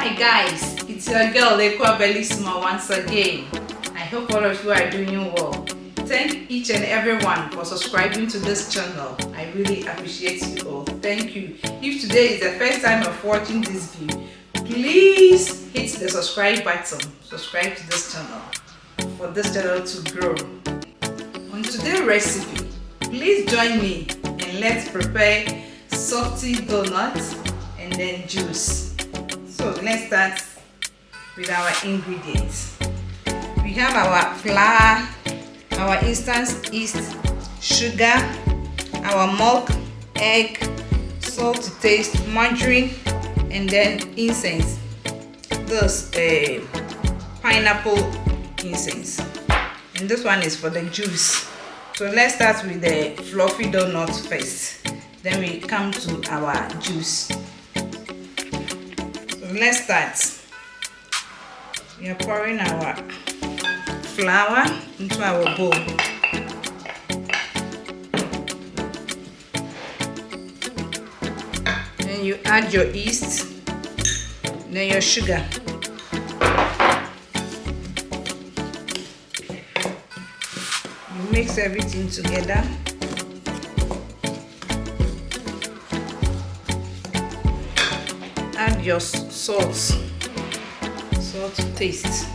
Hi guys, it's your girl Ekwa Belly Small once again. I hope all of you are doing well. Thank each and everyone for subscribing to this channel. I really appreciate you all. Thank you. If today is the first time of watching this video, please hit the subscribe button. Subscribe to this channel for this channel to grow. On today's recipe, please join me and let's prepare salty donuts and then juice. So let's start with our ingredients. We have our flour, our instant yeast, sugar, our milk, egg, salt to taste, margarine, and then incense. This pineapple incense, and this one is for the juice. So let's start with the fluffy donut first, then we come to our juice. So let's start. We are pouring our flour into our bowl. Then you add your yeast, then your sugar. You mix everything together. Add your salt to taste.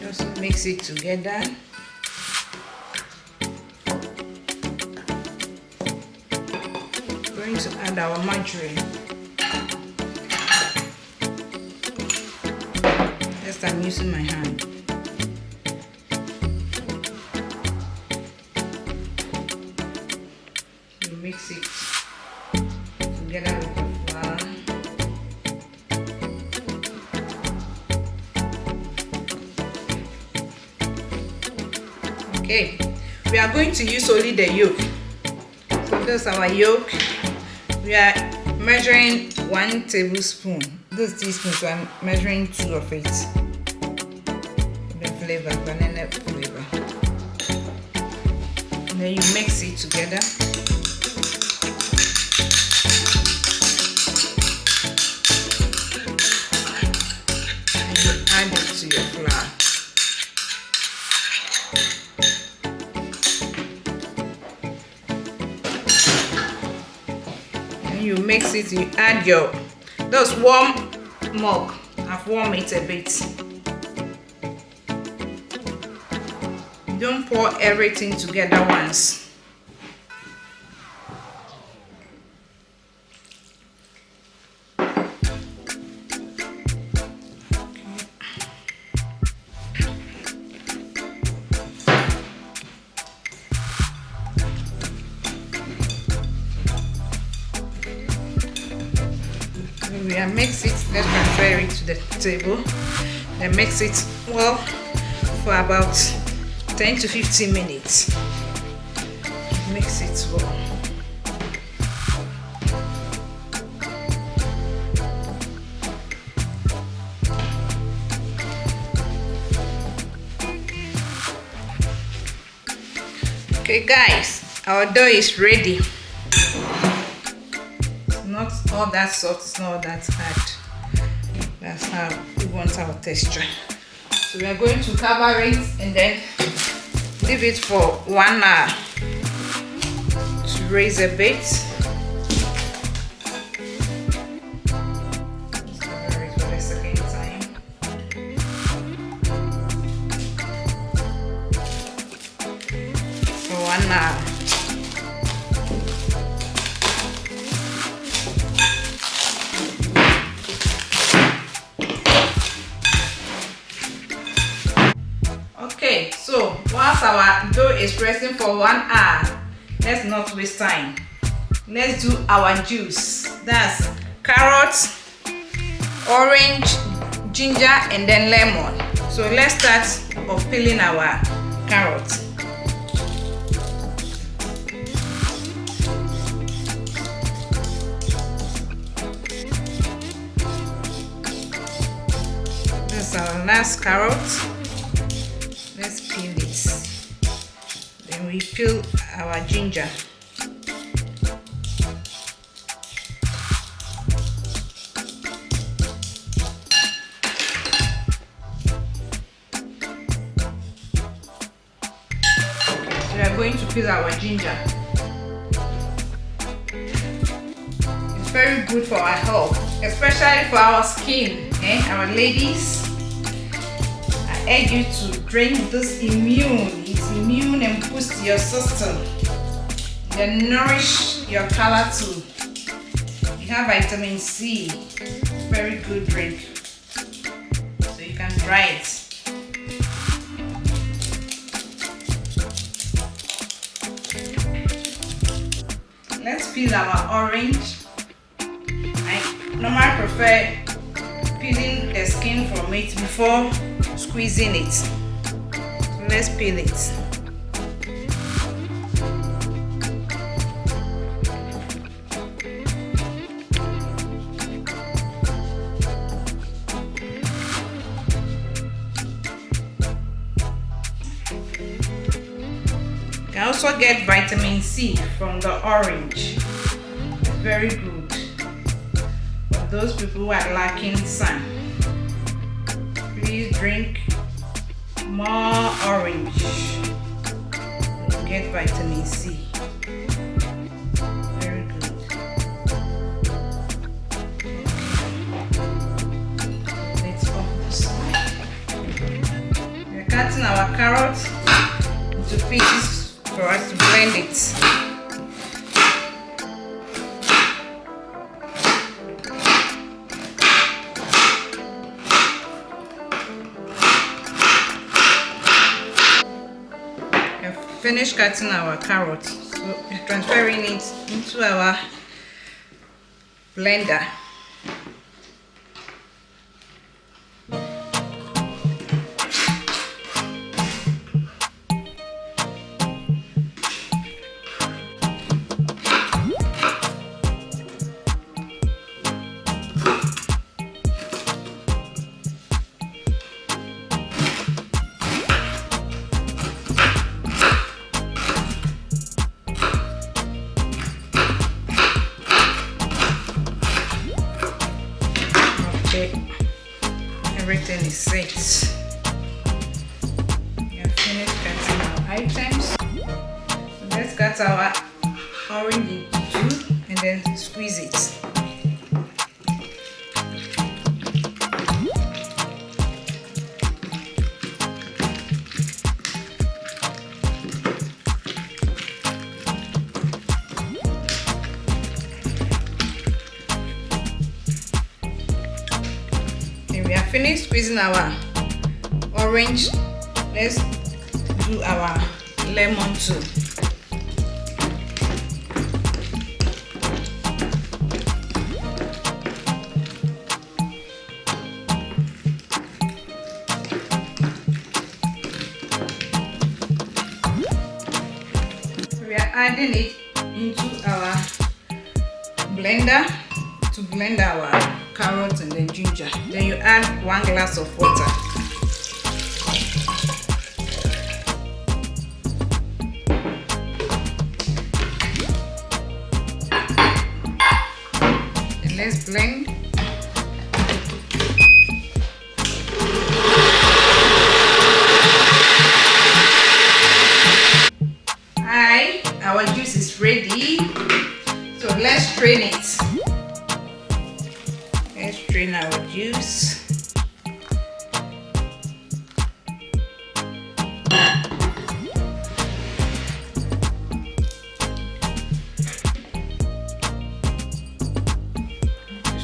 Just mix it together. Going to add our margarine. Just I'm using my hand. You mix it together with the flour. Okay, we are going to use only the yolk. So this is our yolk. We are measuring 1 tablespoon. This teaspoon, so I'm measuring 2 of it. The flavor, banana flavor. And then you mix it together. And you add it to your flour. And you mix it, you add your those warm milk. I've warmed it a bit. Don't pour everything together once. We are mix it, let's transfer it to the table, then mix it well for about 10 to 15 minutes. Mix it well. Okay guys, our dough is ready. Not all that soft, it's not all that hard. That's how we want our texture. So we are going to cover it and then leave it for 1 hour to raise a bit. Cover it for the second time. For 1 hour. Okay, so whilst our dough is resting for 1 hour, let's not waste time. Let's do our juice. That's carrots, orange, ginger, and then lemon. So let's start of peeling our carrots. This is our last carrot. Let's peel it. Then we peel our ginger. peel our ginger. It's very good for our health, especially for our skin. Our ladies, I urge you to drink this immune. It's immune and boost your system. Then nourish your color too. You have vitamin C. Very good drink. So you can try it. Let's peel our orange. I normally prefer peeling the skin from it before squeezing it. So let's peel it. You can also get vitamin C from the orange. It's very good for those people who are lacking sun. Please drink more orange. You get vitamin C. Very good. Let's open this one. We're cutting our carrots into pieces for us to blend it. We've finished cutting our carrots, so we're transferring it into our blender. Everything is set. We have finished cutting our items. So let's cut our orange into two and then squeeze it. We are finished squeezing our orange. Let's do our lemon too. We are adding it into our blender to blend our carrots and then ginger. Then you add 1 glass of water. And let's blend. Our juice is ready. So let's strain it. Let's strain our juice.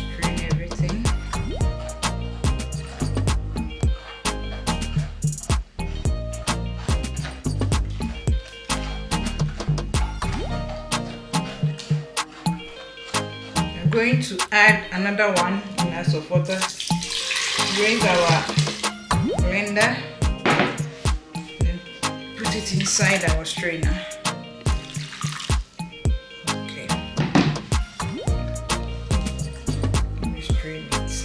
Strain everything. I'm going to add another 1 glass of water. Drain our blender and put it inside our strainer. Okay. Let me strain it.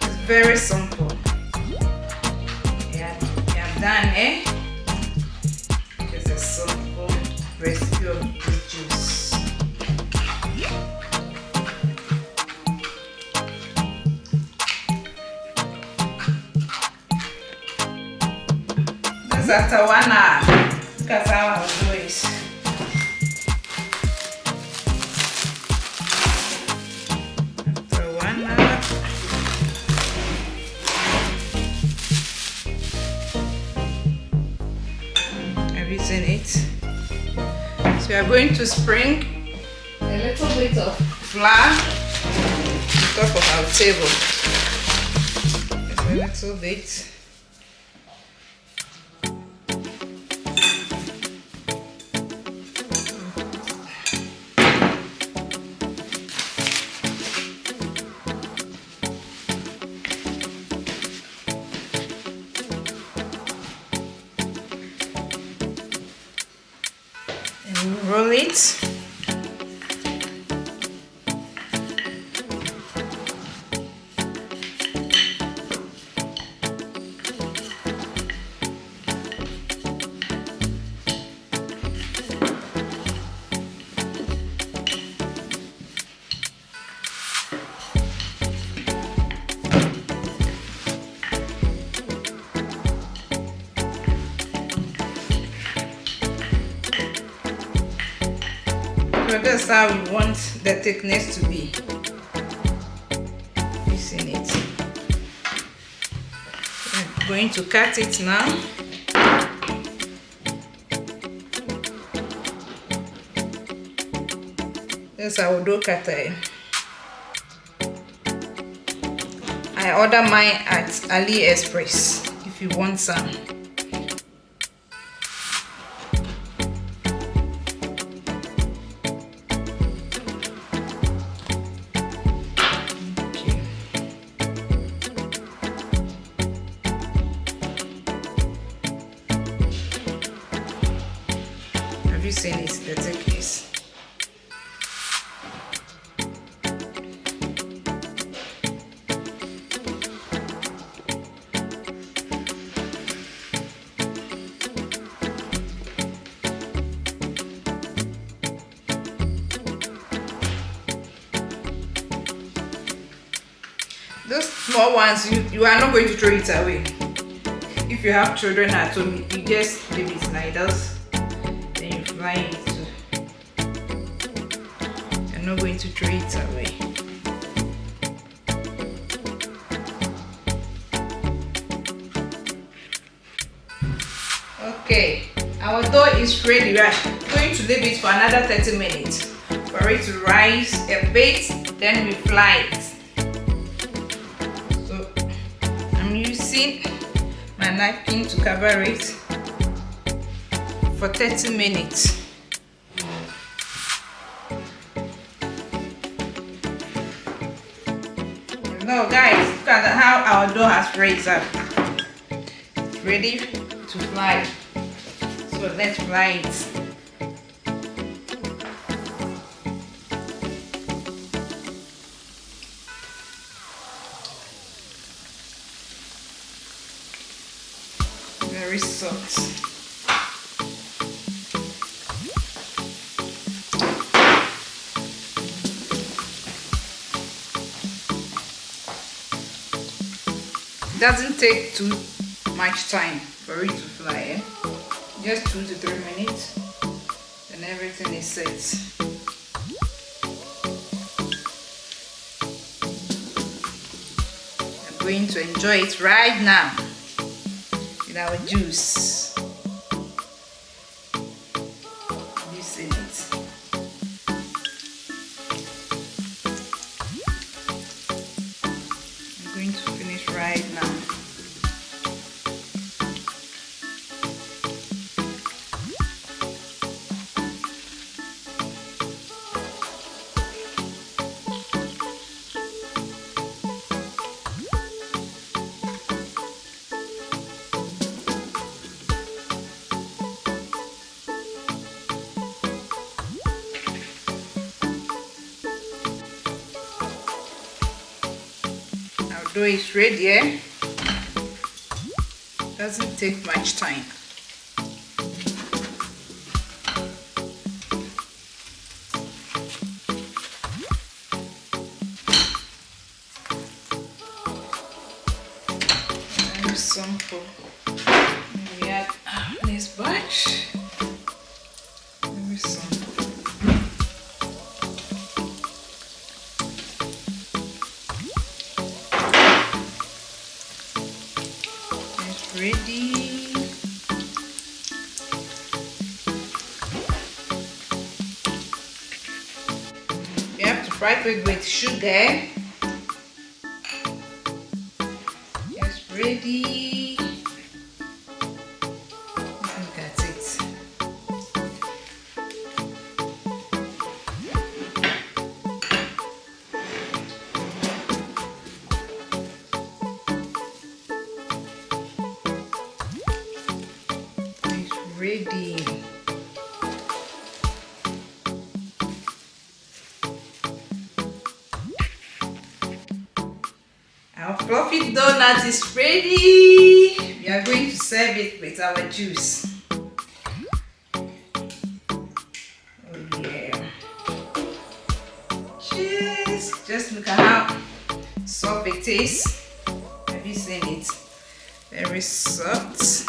It's very simple. Yeah, done, eh? Just a simple recipe of this juice. happens after 1 hour. Look at how I'll do it. After 1 hour. Have you seen it? So we are going to sprinkle a little bit of flour on top of our table. Just a little bit. And roll it. So that's how we want the thickness to be. You seen it? I'm going to cut it now. That's our dough cutter. I order mine at AliExpress if you want some. Have you seen it? The thickness. Those small ones, you are not going to throw it away. If you have children at home, you just leave it like that. Then you fry it. You're not going to throw it away. Okay, our dough is ready. We are going to leave it for another 30 minutes for it to rise a bit. Then we fry it. So I'm using my napkin to cover it for 30 minutes. Now guys, look at how our dough has raised up. It's ready to fry. So let's fry it. Very soft. It doesn't take too much time for it to fry, eh? Just 2 to 3 minutes, and everything is set. I'm going to enjoy it right now with our juice. You see it? I'm going to finish right now. Dough is ready, eh? Doesn't take much time. Very simple. We add much. Very simple. It's ready. You have to fry it with sugar. It's ready. Look at it. It's ready. Our fluffy donut is ready. We are going to serve it with our juice. Oh yeah. Cheers. Just look at how soft it is. Have you seen it? Very soft.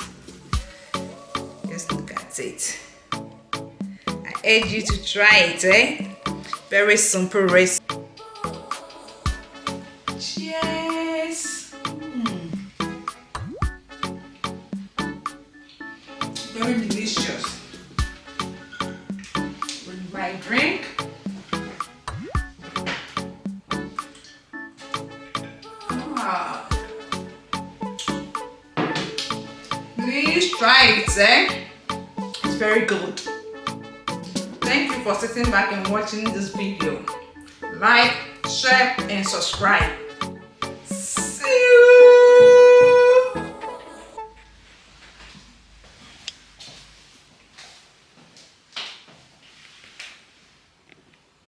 Just look at it. I urge you to try it, eh? Very simple recipe. Cheers! Very delicious. With my drink. Wow. Please try it, eh? It's very good. Thank you for sitting back and watching this video. Like, share, and subscribe.